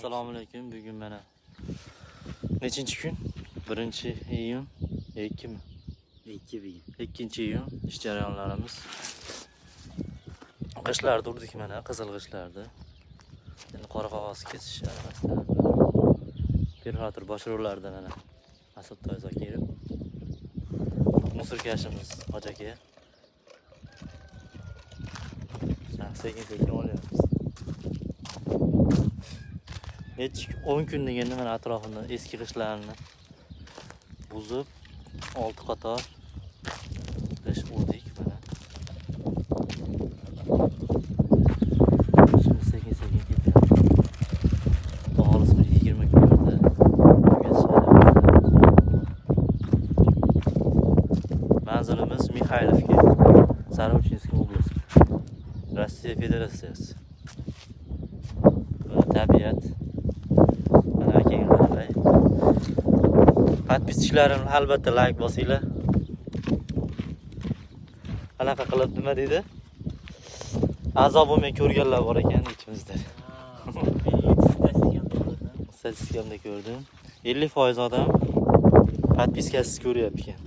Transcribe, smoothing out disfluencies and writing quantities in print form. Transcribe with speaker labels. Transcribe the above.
Speaker 1: Assalomu alaykum. Bugun mana nechinchi kun? 1-iyun, 2mi? 2-iyun ish jarayonlarimiz. Qishlarda urdik mana, qizil qishlarda. Endi qora qog'oz kesish arafasida. Operator boshro'llarida mana Asattoy Zokirov. Musurkashimiz Hoji aka. Sekin-sekin olyapmiz. 10 kun deganda mana atrofini eski qishlarni buzib 6 qator qish urdik mana. Şimdi sekin-sekin ketyapmiz. Olis bir 20 kunlarda manzilimiz Mixaylovka, Sarochinskiy oblast, Rossiya Federatsiyasi. Tabiat. Mana keyin qarang. Podpischiklarimni albatta like bosinglar. Qanaqa qilib nima deydi? A'zo bo'lmay ko'rganlar bor ekan ichimizda. Statistikamda ko'rdim. 50% odam podpiskasiz ko'ryapti ekan.